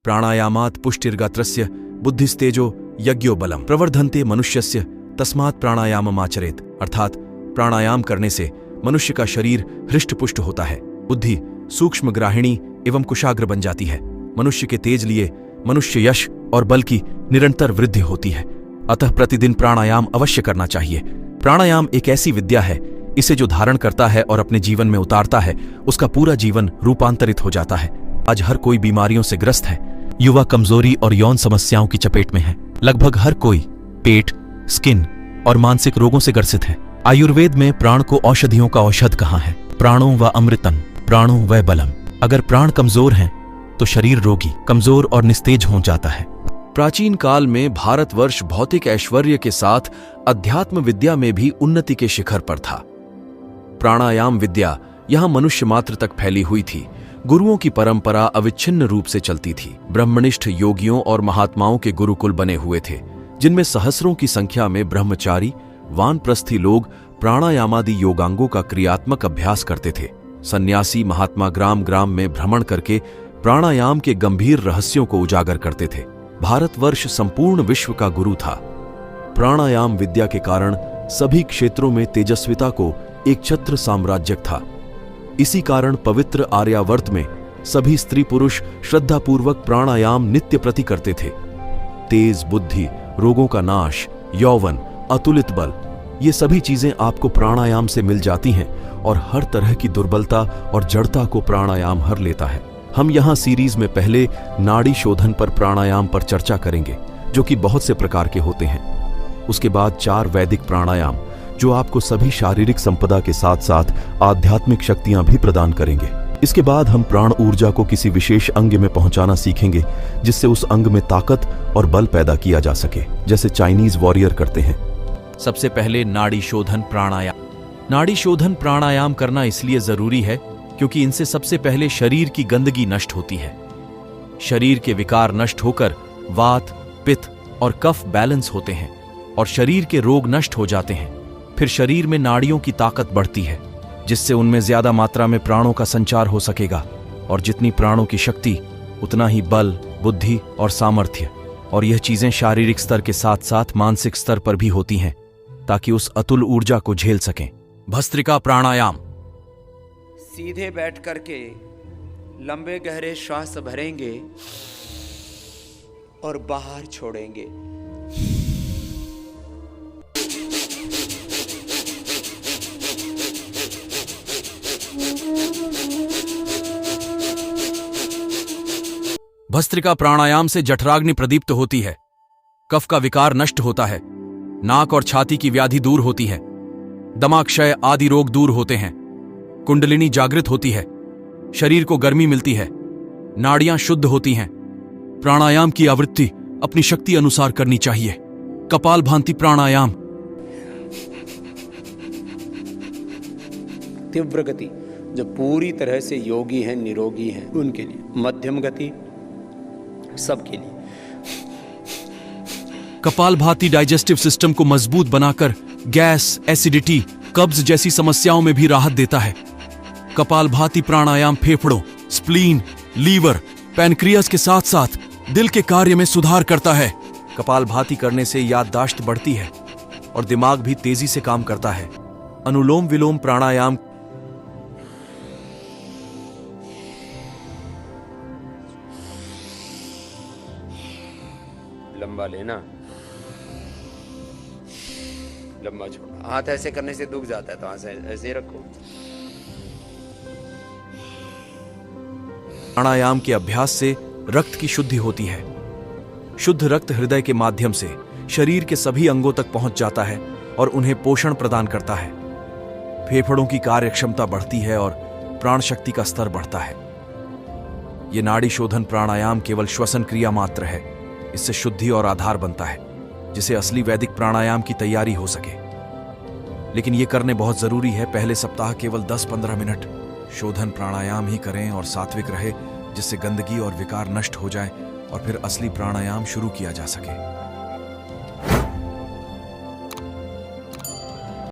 प्राणायामात् पुष्टिर्गात्रस्य बुद्धिस्तेजो यज्ञो बलम प्रवर्धन्ते मनुष्यस्य तस्मात् प्राणायामम् आचरेत। अर्थात प्राणायाम करने से मनुष्य का शरीर हृष्टपुष्ट होता है, बुद्धि सूक्ष्म ग्राहिणी एवं कुशाग्र बन जाती है, मनुष्य के तेज लिए मनुष्य यश और बल की निरंतर वृद्धि होती है। अतः प्रतिदिन प्राणायाम अवश्य करना चाहिए। प्राणायाम एक ऐसी विद्या है, इसे जो धारण करता है और अपने जीवन में उतारता है, उसका पूरा जीवन रूपांतरित हो जाता है। आज हर कोई बीमारियों से ग्रस्त है, युवा कमजोरी और यौन समस्याओं की चपेट में है। लगभग हर कोई पेट, स्किन और मानसिक रोगों से ग्रसित है। आयुर्वेद में प्राण को औषधियों का औषध कहा है। प्राणो व अमृतम, प्राणो व बलम। अगर प्राण कमजोर हैं तो शरीर रोगी, कमजोर और निस्तेज हो जाता है। प्राचीन काल में भारतवर्ष भौतिक ऐश्वर्य के साथ अध्यात्म विद्या में भी उन्नति के शिखर पर था। प्राणायाम विद्या यहां मनुष्य मात्र तक फैली हुई थी। गुरुओं की परंपरा अविच्छिन्न रूप से चलती थी। ब्रह्मनिष्ठ योगियों और महात्माओं के गुरुकुल बने हुए थे, जिनमें सहस्रों की संख्या में ब्रह्मचारी वानप्रस्थी लोग प्राणायामादि योगांगों का क्रियात्मक अभ्यास करते थे। सन्यासी महात्मा ग्राम ग्राम में भ्रमण करके प्राणायाम के गंभीर रहस्यों को उजागर करते थे। भारतवर्ष संपूर्ण विश्व का गुरु था। प्राणायाम विद्या के कारण सभी क्षेत्रों में तेजस्विता को एक छत्र साम्राज्य था। इसी कारण पवित्र आर्यावर्त में सभी स्त्री पुरुष श्रद्धापूर्वक प्राणायाम नित्य प्रति करते थे। तेज बुद्धि, रोगों का नाश, यौवन, अतुलित बल, ये सभी चीजें आपको प्राणायाम से मिल जाती हैं और हर तरह की दुर्बलता और जड़ता को प्राणायाम हर लेता है। हम यहाँ सीरीज में पहले नाड़ी शोधन पर प्राणायाम पर चर्चा करेंगे, जो कि बहुत से प्रकार के होते हैं। उसके बाद 4 वैदिक प्राणायाम, जो आपको सभी शारीरिक संपदा के साथ साथ आध्यात्मिक शक्तियां भी प्रदान करेंगे। इसके बाद हम प्राण ऊर्जा को किसी विशेष अंग में पहुंचाना सीखेंगे, जिससे उस अंग में ताकत और बल पैदा किया जा सके, जैसे चाइनीज वॉरियर करते हैं। सबसे पहले नाड़ी शोधन प्राणायाम। नाड़ी शोधन प्राणायाम करना इसलिए जरूरी है क्योंकि इनसे सबसे पहले शरीर की गंदगी नष्ट होती है। शरीर के विकार नष्ट होकर वात, पित्त और कफ बैलेंस होते हैं और शरीर के रोग नष्ट हो जाते हैं। फिर शरीर में नाड़ियों की ताकत बढ़ती है, जिससे उनमें ज्यादा मात्रा में प्राणों का संचार हो सकेगा, और जितनी प्राणों की शक्ति उतना ही बल, बुद्धि और सामर्थ्य। और यह चीजें शारीरिक स्तर के साथ साथ मानसिक स्तर पर भी होती हैं, ताकि उस अतुल ऊर्जा को झेल सकें। भस्त्रिका प्राणायाम। सीधे बैठ करके लंबे गहरे श्वास भरेंगे और बाहर छोड़ेंगे। भस्त्रिका प्राणायाम से जठराग्नि प्रदीप्त होती है, कफ का विकार नष्ट होता है, नाक और छाती की व्याधि दूर होती है, दमाक्षय आदि रोग दूर होते हैं, कुंडलिनी जागृत होती है, शरीर को गर्मी मिलती है, नाड़ियां शुद्ध होती हैं। प्राणायाम की आवृत्ति अपनी शक्ति अनुसार करनी चाहिए। कपालभाति प्राणायाम। तीव्र गति, जो पूरी तरह से योगी हैं, निरोगी हैं, उनके लिए। मध्यम गति सबके लिए। कपालभाति डाइजेस्टिव सिस्टम को मजबूत बनाकर गैस, एसिडिटी, कब्ज जैसी समस्याओं में भी राहत देता है। कपालभाति प्राणायाम फेफड़ों, स्प्लीन, लीवर, पैनक्रियास के साथ साथ दिल के कार्य में सुधार करता है। कपालभाति करने से याददाश्त बढ़ती है और दिमाग भी तेजी से काम करता है। अनुलोम विलोम प्राणायाम। लंबा लेना, लंबा छोड़ना। हाथ ऐसे करने से दुख जाता है, तो हाथ ऐसे रखो। प्राणायाम के अभ्यास से रक्त की शुद्धि होती है। शुद्ध रक्त हृदय के माध्यम से शरीर के सभी अंगों तक पहुंच जाता है और उन्हें पोषण प्रदान करता है। फेफड़ों की कार्यक्षमता बढ़ती है और प्राण शक्ति का स्तर बढ़ता है। यह नाड़ी शोधन प्राणायाम केवल श्वसन क्रिया मात्र है। इससे शुद्धि और आधार बनता है, जिसे असली वैदिक प्राणायाम की तैयारी हो सके। लेकिन यह करने बहुत जरूरी है। पहले सप्ताह केवल 10-15 मिनट शोधन प्राणायाम ही करें और सात्विक रहे, जिससे गंदगी और विकार नष्ट हो जाए और फिर असली प्राणायाम शुरू किया जा सके।